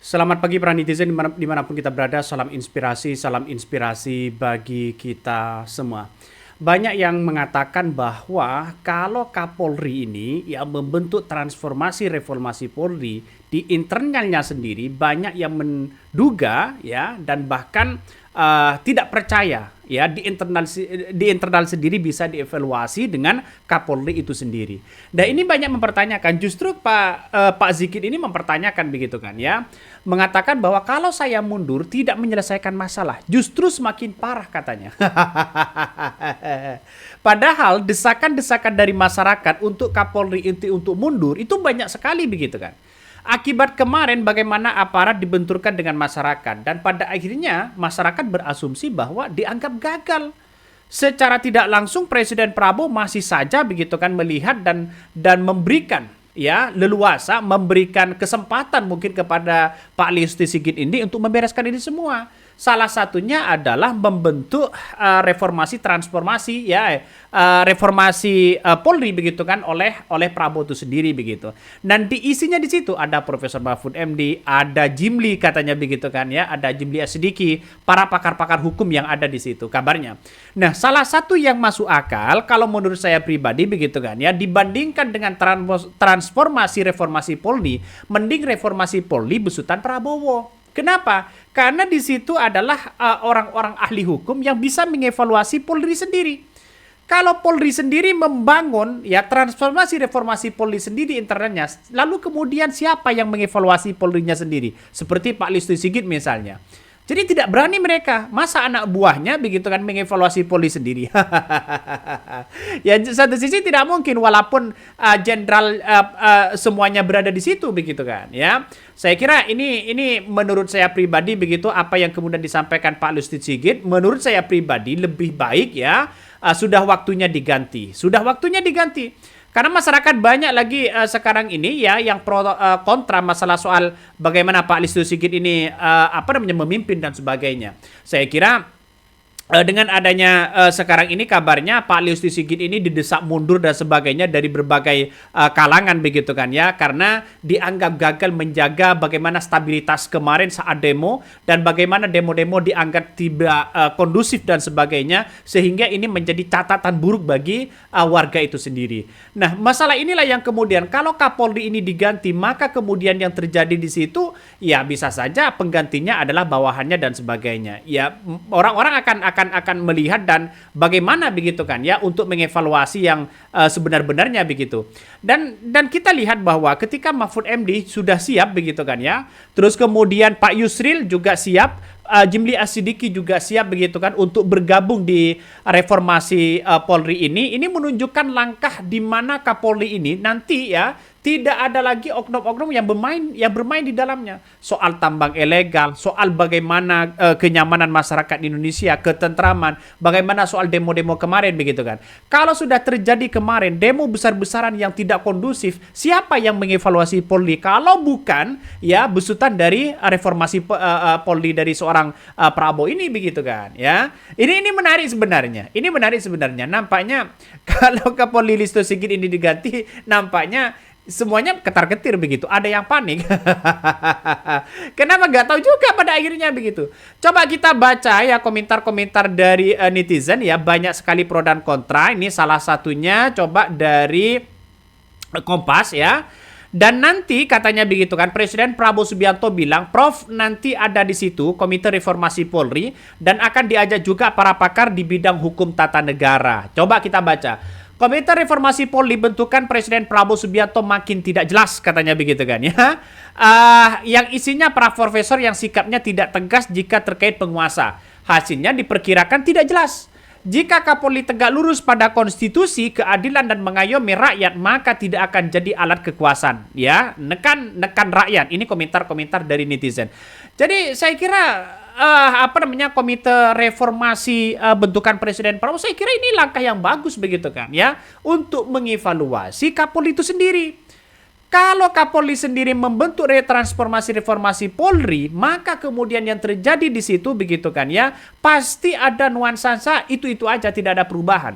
Selamat pagi para netizen dimanapun kita berada, salam inspirasi bagi kita semua. Banyak yang mengatakan bahwa kalau Kapolri ini yang membentuk transformasi reformasi Polri di internalnya sendiri, banyak yang menduga ya dan bahkan tidak percaya ya di internal sendiri bisa dievaluasi dengan Kapolri itu sendiri. Dan ini banyak mempertanyakan, justru Pak Zikid ini mempertanyakan begitu kan ya, mengatakan bahwa kalau saya mundur tidak menyelesaikan masalah, justru semakin parah katanya. Padahal desakan-desakan dari masyarakat untuk Kapolri untuk mundur itu banyak sekali begitu kan. Akibat kemarin bagaimana aparat dibenturkan dengan masyarakat dan pada akhirnya masyarakat berasumsi bahwa dianggap gagal. Secara tidak langsung Presiden Prabowo masih saja begitu kan melihat dan memberikan ya leluasa, memberikan kesempatan mungkin kepada Pak Listio Sigit ini untuk membereskan ini semua. Salah satunya adalah membentuk reformasi transformasi ya reformasi Polri begitu kan oleh Prabowo itu sendiri begitu. Dan diisinya di situ ada Profesor Mahfud MD, ada Jimli katanya begitu kan ya, ada Jimli Asidiki, para pakar-pakar hukum yang ada di situ kabarnya. Nah, salah satu yang masuk akal kalau menurut saya pribadi begitu kan ya, dibandingkan dengan transformasi reformasi Polri, mending reformasi Polri besutan Prabowo. Kenapa? Karena di situ adalah orang-orang ahli hukum yang bisa mengevaluasi Polri sendiri. Kalau Polri sendiri membangun ya transformasi reformasi Polri sendiri internalnya, lalu kemudian siapa yang mengevaluasi Polrinya sendiri? Seperti Pak Listio Sigit misalnya. Jadi tidak berani mereka, masa anak buahnya begitu kan mengevaluasi Polri sendiri. Ya satu sisi tidak mungkin walaupun jenderal semuanya berada di situ begitu kan ya. Saya kira ini menurut saya pribadi begitu apa yang kemudian disampaikan Pak Listio Sigit menurut saya pribadi lebih baik ya sudah waktunya diganti. Sudah waktunya diganti. Karena masyarakat banyak lagi sekarang ini ya yang kontra masalah soal bagaimana Pak Listio Sigit ini memimpin dan sebagainya. Saya kira dengan adanya sekarang ini kabarnya Pak Listio Sigit ini didesak mundur dan sebagainya dari berbagai kalangan begitu kan ya, karena dianggap gagal menjaga bagaimana stabilitas kemarin saat demo dan bagaimana demo-demo dianggap tidak kondusif dan sebagainya, sehingga ini menjadi catatan buruk bagi warga itu sendiri. Nah, masalah inilah yang kemudian kalau Kapolri ini diganti, maka kemudian yang terjadi di situ ya bisa saja penggantinya adalah bawahannya dan sebagainya. Ya orang-orang akan melihat dan bagaimana begitu kan ya untuk mengevaluasi yang sebenar-benarnya begitu. Dan kita lihat bahwa ketika Mahfud MD sudah siap begitu kan ya, terus kemudian Pak Yusril juga siap, Jimli Asidiki juga siap begitu kan untuk bergabung di reformasi Polri ini menunjukkan langkah di mana Kapolri ini nanti ya tidak ada lagi oknum-oknum yang bermain di dalamnya. Soal tambang ilegal, soal bagaimana kenyamanan masyarakat di Indonesia, ketentraman, bagaimana soal demo-demo kemarin begitu kan. Kalau sudah terjadi kemarin demo besar-besaran yang tidak kondusif, siapa yang mengevaluasi Polri kalau bukan ya besutan dari reformasi Polri dari seorang Prabowo ini begitu kan ya. Ini menarik sebenarnya. Ini menarik sebenarnya. Nampaknya kalau Kapolri Listio Sigit ini diganti, nampaknya semuanya ketar-ketir begitu. Ada yang panik. Kenapa nggak tahu juga pada akhirnya begitu. Coba kita baca ya komentar-komentar dari netizen ya. Banyak sekali pro dan kontra. Ini salah satunya coba dari Kompas ya. Dan nanti katanya begitu kan, Presiden Prabowo Subianto bilang, Prof nanti ada di situ Komite Reformasi Polri dan akan diajak juga para pakar di bidang hukum tata negara. Coba kita baca. Komite Reformasi Polri bentukan Presiden Prabowo Subianto makin tidak jelas katanya begitu kan ya. Yang isinya para profesor yang sikapnya tidak tegas jika terkait penguasa. Hasilnya diperkirakan tidak jelas. Jika Kapolri tegak lurus pada konstitusi, keadilan dan mengayomi rakyat, maka tidak akan jadi alat kekuasaan. Ya, nekan rakyat. Ini komentar-komentar dari netizen. Jadi saya kira komite reformasi bentukan Presiden Prabowo, saya kira ini langkah yang bagus begitu kan ya untuk mengevaluasi Kapolri itu sendiri. Kalau Kapolri sendiri membentuk retransformasi reformasi Polri, maka kemudian yang terjadi di situ begitu kan ya, pasti ada nuansa itu aja, tidak ada perubahan.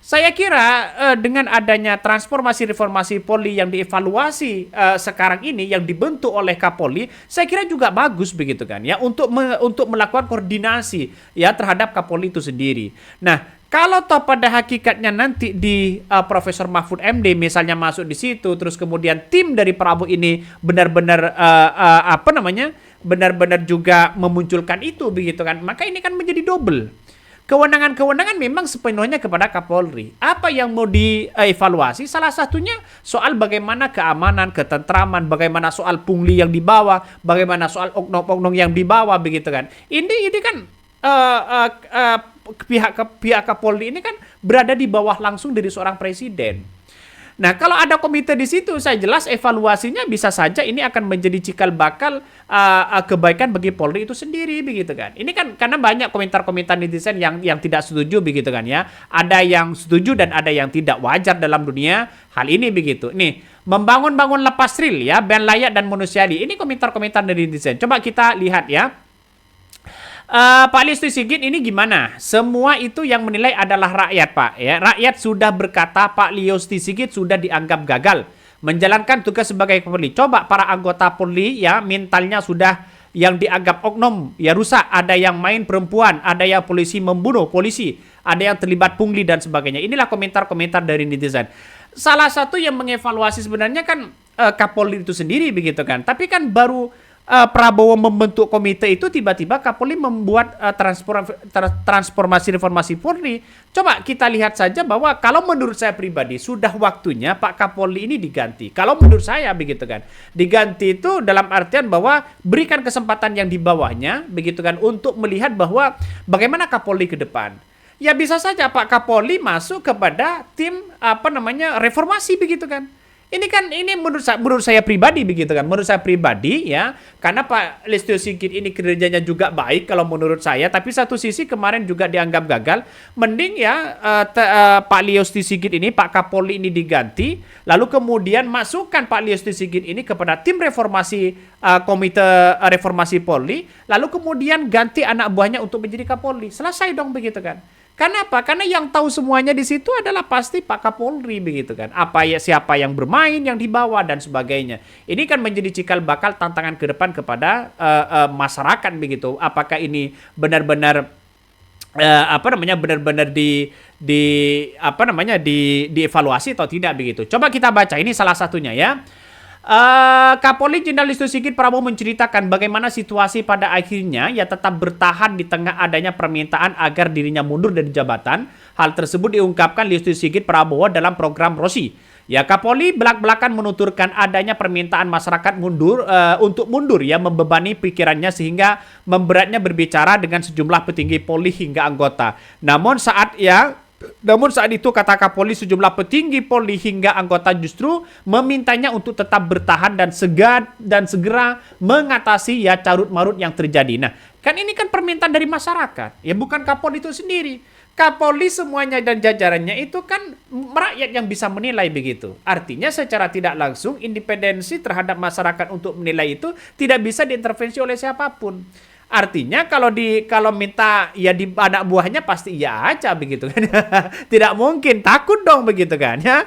Saya kira dengan adanya transformasi reformasi Polri yang dievaluasi sekarang ini yang dibentuk oleh Kapolri, saya kira juga bagus begitu kan ya untuk melakukan koordinasi ya terhadap Kapolri itu sendiri. Nah, kalau toh pada hakikatnya nanti di Profesor Mahfud MD misalnya masuk di situ, terus kemudian tim dari Prabowo ini benar-benar benar-benar juga memunculkan itu begitu kan, maka ini kan menjadi double. Kewenangan-kewenangan memang sepenuhnya kepada Kapolri. Apa yang mau dievaluasi? Salah satunya soal bagaimana keamanan, ketentraman, bagaimana soal pungli yang dibawa, bagaimana soal oknum-oknum yang dibawa, begitu kan. Ini kan pihak Kapolri ini kan berada di bawah langsung dari seorang presiden. Nah, kalau ada komite di situ, saya jelas evaluasinya bisa saja ini akan menjadi cikal bakal kebaikan bagi Polri itu sendiri, begitu kan. Ini kan karena banyak komentar-komentar netizen yang tidak setuju, begitu kan ya. Ada yang setuju dan ada yang tidak, wajar dalam dunia hal ini, begitu. Nih, membangun-bangun lepas ril ya, band layak dan manusiawi. Ini komentar-komentar dari netizen. Coba kita lihat ya. Pak Listio Sigit ini gimana? Semua itu yang menilai adalah rakyat, Pak. Ya, rakyat sudah berkata Pak Listio Sigit sudah dianggap gagal menjalankan tugas sebagai Kapolri. Coba para anggota Polri ya mentalnya sudah yang dianggap oknum ya rusak. Ada yang main perempuan, ada yang polisi membunuh polisi, ada yang terlibat pungli dan sebagainya. Inilah komentar-komentar dari netizen. Salah satu yang mengevaluasi sebenarnya kan Kapolri itu sendiri, begitu kan. Tapi kan baru Prabowo membentuk komite itu tiba-tiba Kapolri membuat transformasi reformasi Polri. Coba kita lihat saja bahwa kalau menurut saya pribadi sudah waktunya Pak Kapolri ini diganti. Kalau menurut saya begitu kan. Diganti itu dalam artian bahwa berikan kesempatan yang di bawahnya begitu kan untuk melihat bahwa bagaimana Kapolri ke depan. Ya bisa saja Pak Kapolri masuk kepada tim reformasi begitu kan. Ini menurut saya pribadi begitu kan. Menurut saya pribadi ya, karena Pak Listio Sigit ini kinerjanya juga baik kalau menurut saya, tapi satu sisi kemarin juga dianggap gagal. Mending ya Pak Listio Sigit ini, Pak Kapolri ini diganti, lalu kemudian masukkan Pak Listio Sigit ini kepada tim reformasi komite reformasi Polri, lalu kemudian ganti anak buahnya untuk menjadi Kapolri. Selesai dong begitu kan. Karena apa? Karena yang tahu semuanya di situ adalah pasti Pak Kapolri begitu kan. Siapa yang bermain, yang dibawa dan sebagainya. Ini kan menjadi cikal bakal tantangan ke depan kepada masyarakat begitu. Apakah ini benar-benar benar-benar dievaluasi atau tidak begitu. Coba kita baca ini salah satunya ya. Kapolri Jenderal Listio Sigit Prabowo menceritakan bagaimana situasi pada akhirnya ia tetap bertahan di tengah adanya permintaan agar dirinya mundur dari jabatan. Hal tersebut diungkapkan Listio Sigit Prabowo dalam program Rosi. Ya, Kapolri belak-belakan menuturkan adanya permintaan masyarakat untuk mundur ya, membebani pikirannya sehingga memberatnya berbicara dengan sejumlah petinggi Polri hingga anggota. Namun saat itu kata Kapolri sejumlah petinggi Polri hingga anggota justru memintanya untuk tetap bertahan dan segera mengatasi ya carut-marut yang terjadi. Nah, kan ini kan permintaan dari masyarakat, ya bukan Kapolri itu sendiri. Kapolri semuanya dan jajarannya itu kan rakyat yang bisa menilai begitu. Artinya secara tidak langsung independensi terhadap masyarakat untuk menilai itu tidak bisa diintervensi oleh siapapun. Artinya kalau minta ya di anak buahnya pasti iya aja begitu kan. Tidak mungkin, takut dong begitu kan ya.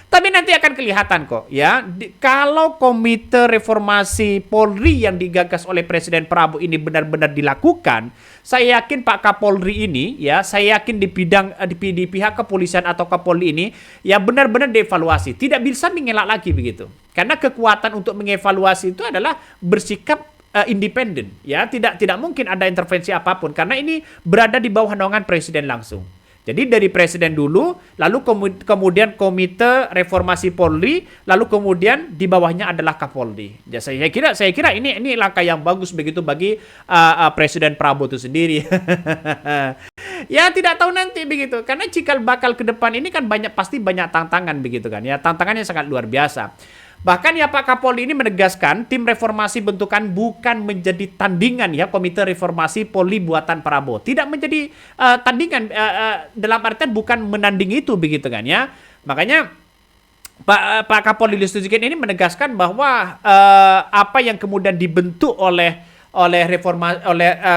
Tapi nanti akan kelihatan kok ya. Kalau komite reformasi Polri yang digagas oleh Presiden Prabowo ini benar-benar dilakukan, saya yakin Pak Kapolri ini ya, saya yakin di pihak kepolisian atau Kapolri ini ya benar-benar dievaluasi. Tidak bisa mengelak lagi begitu. Karena kekuatan untuk mengevaluasi itu adalah bersikap independen ya, tidak mungkin ada intervensi apapun karena ini berada di bawah naungan presiden langsung. Jadi dari presiden dulu, lalu kemudian komite reformasi Polri, lalu kemudian di bawahnya adalah Kapolri. Ya, saya kira ini langkah yang bagus begitu bagi Presiden Prabowo itu sendiri. Ya tidak tahu nanti begitu, karena cikal bakal ke depan ini kan pasti banyak tantangan begitu kan ya, tantangannya sangat luar biasa. Bahkan ya Pak Kapolri ini menegaskan tim reformasi bentukan bukan menjadi tandingan ya komite reformasi Polri buatan Prabowo. Tidak menjadi tandingan dalam artian bukan menanding itu begitu kan ya. Makanya Pak Kapolri Listio Sigit ini menegaskan bahwa apa yang kemudian dibentuk oleh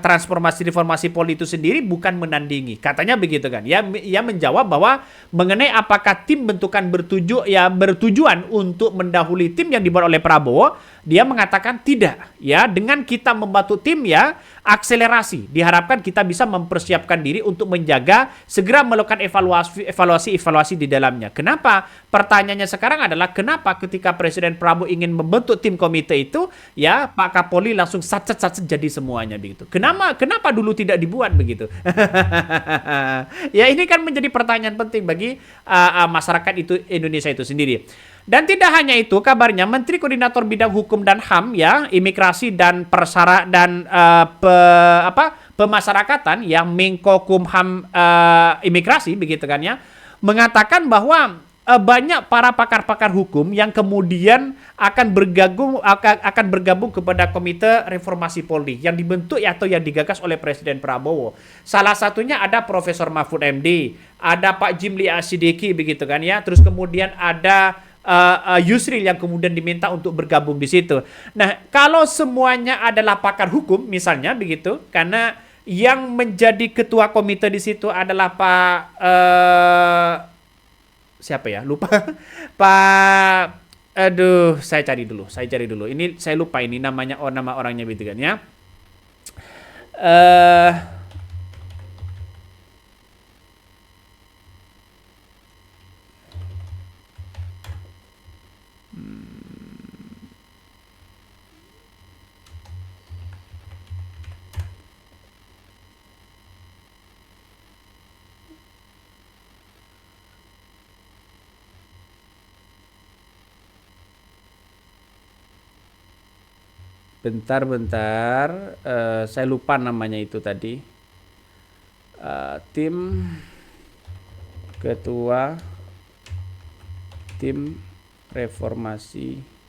transformasi reformasi Polri itu sendiri bukan menandingi. Katanya begitu kan. Ya, ia menjawab bahwa mengenai apakah tim bentukan bertujuan untuk mendahului tim yang dibuat oleh Prabowo, dia mengatakan tidak. Ya, dengan kita membantu tim ya akselerasi. Diharapkan kita bisa mempersiapkan diri untuk menjaga segera melakukan evaluasi di dalamnya. Kenapa? Pertanyaannya sekarang adalah kenapa ketika Presiden Prabowo ingin membentuk tim komite itu, ya Pak Kapolri langsung satset jadi semuanya begitu. Kenapa dulu tidak dibuat begitu? Ya ini kan menjadi pertanyaan penting bagi masyarakat Indonesia itu sendiri. Dan tidak hanya itu, kabarnya Menteri Koordinator Bidang Hukum dan HAM ya, Imigrasi dan Pemasyarakatan yang Menko Kumham Imigrasi begitu kan ya, mengatakan bahwa banyak para pakar-pakar hukum yang kemudian akan bergabung kepada Komite Reformasi Polri yang dibentuk atau yang digagas oleh Presiden Prabowo. Salah satunya ada Profesor Mahfud MD, ada Pak Jimli Asidiki begitu kan ya. Terus kemudian ada Yusril yang kemudian diminta untuk bergabung di situ. Nah, kalau semuanya adalah pakar hukum misalnya begitu, karena yang menjadi ketua komite di situ adalah Pak siapa ya? Lupa. Pak saya cari dulu. Ini saya lupa ini namanya nama orangnya gitu kan ya. Bentar. Saya lupa namanya itu tadi. Tim ketua tim reformasi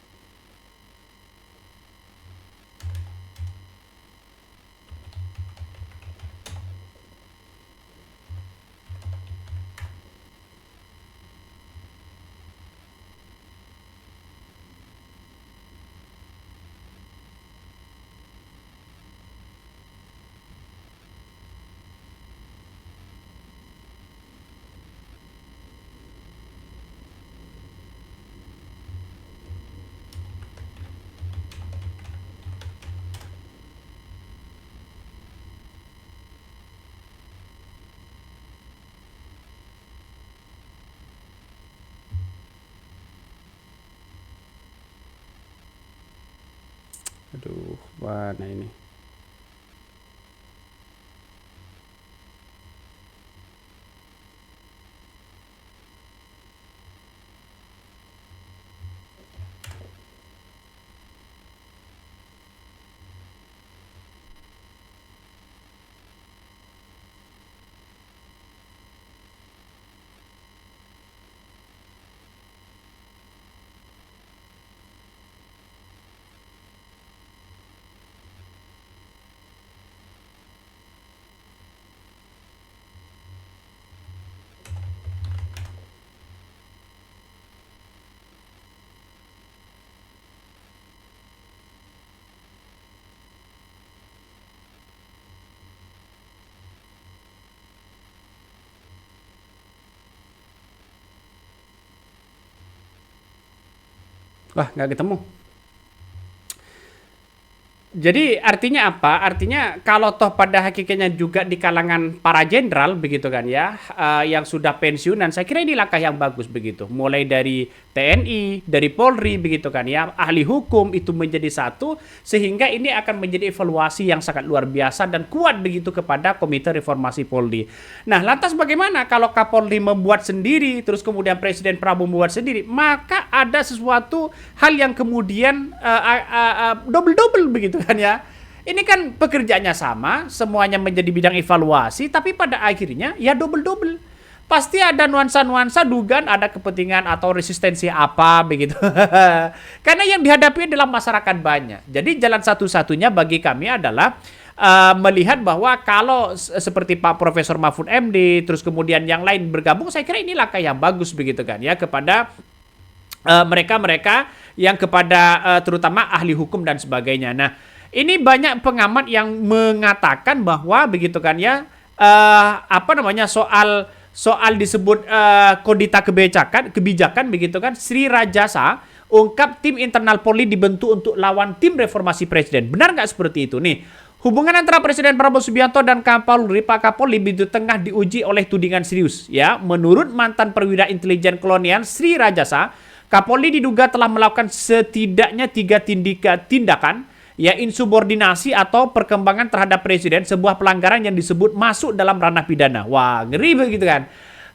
mana ini? Wah, nggak ketemu. Jadi artinya apa? Artinya kalau toh pada hakikatnya juga di kalangan para jenderal begitu kan ya, yang sudah pensiunan, saya kira ini langkah yang bagus begitu. Mulai dari TNI, dari Polri begitu kan ya, ahli hukum itu menjadi satu, sehingga ini akan menjadi evaluasi yang sangat luar biasa dan kuat begitu kepada Komite Reformasi Polri. Nah, lantas bagaimana kalau Kapolri membuat sendiri, terus kemudian Presiden Prabowo membuat sendiri, maka ada sesuatu hal yang kemudian double-double begitu kan ya. Ini kan pekerjaannya sama, semuanya menjadi bidang evaluasi, tapi pada akhirnya ya double-double. Pasti ada nuansa-nuansa dugaan ada kepentingan atau resistensi apa begitu. Karena yang dihadapi adalah masyarakat banyak. Jadi jalan satu-satunya bagi kami adalah melihat bahwa kalau seperti Pak Profesor Mahfud MD, terus kemudian yang lain bergabung, saya kira ini langkah yang bagus begitu kan ya, kepada mereka-mereka yang kepada terutama ahli hukum dan sebagainya. Nah, Ini banyak pengamat yang mengatakan bahwa begitu kan ya, soal disebut kodita kebijakan begitu kan, Sri Rajasa ungkap tim internal Polri dibentuk untuk lawan tim reformasi presiden. Benar nggak seperti itu nih? Hubungan antara Presiden Prabowo Subianto dan Kapolri, Pak Kapolri itu tengah diuji oleh tudingan serius. Ya, menurut mantan perwira intelijen kolonial Sri Rajasa, Kapolri diduga telah melakukan setidaknya 3 tindakan, ya, insubordinasi atau perkembangan terhadap presiden, sebuah pelanggaran yang disebut masuk dalam ranah pidana. Wah, ngeri begitu kan.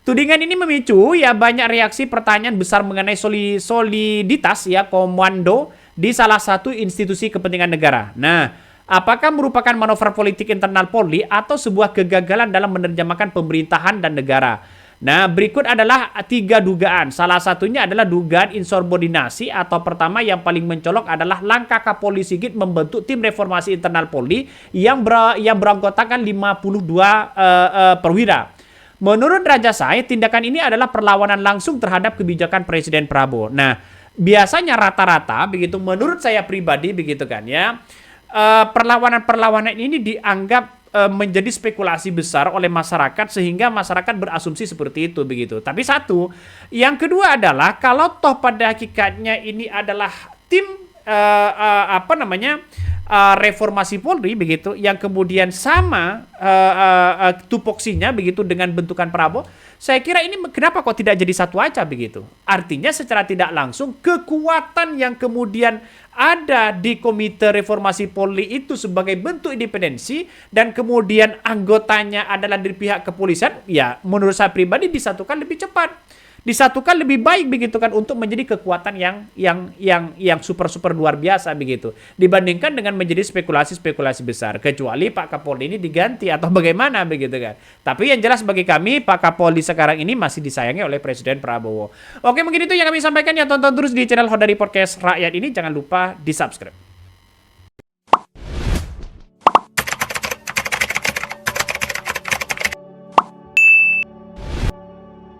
Tudingan ini memicu ya banyak reaksi pertanyaan besar mengenai soliditas ya komando di salah satu institusi kepentingan negara. Nah, apakah merupakan manuver politik internal Polri atau sebuah kegagalan dalam menerjemahkan pemerintahan dan negara? Nah, berikut adalah 3 dugaan. Salah satunya adalah dugaan insubordinasi atau pertama yang paling mencolok adalah langkah Kapolri Sigit membentuk tim reformasi internal Polri yang beranggotakan 52 perwira. Menurut Rajasa, tindakan ini adalah perlawanan langsung terhadap kebijakan Presiden Prabowo. Nah, biasanya rata-rata begitu menurut saya pribadi begitu kan ya, perlawanan-perlawanan ini dianggap menjadi spekulasi besar oleh masyarakat sehingga masyarakat berasumsi seperti itu begitu. Tapi satu, yang kedua adalah kalau toh pada hakikatnya ini adalah tim reformasi Polri begitu yang kemudian sama tupoksinya begitu dengan bentukan Prabowo, saya kira ini kenapa kok tidak jadi satu aja begitu. Artinya secara tidak langsung kekuatan yang kemudian ada di Komite Reformasi Polri itu sebagai bentuk independensi dan kemudian anggotanya adalah dari pihak kepolisian, ya menurut saya pribadi disatukan lebih cepat, disatukan lebih baik begitu kan untuk menjadi kekuatan yang super luar biasa begitu dibandingkan dengan menjadi spekulasi besar, kecuali Pak Kapolri ini diganti atau bagaimana begitu kan. Tapi yang jelas bagi kami Pak Kapolri sekarang ini masih disayangi oleh Presiden Prabowo. Oke, mungkin itu yang kami sampaikan ya. Tonton terus di channel Hodari Podcast Rakyat ini, jangan lupa di subscribe.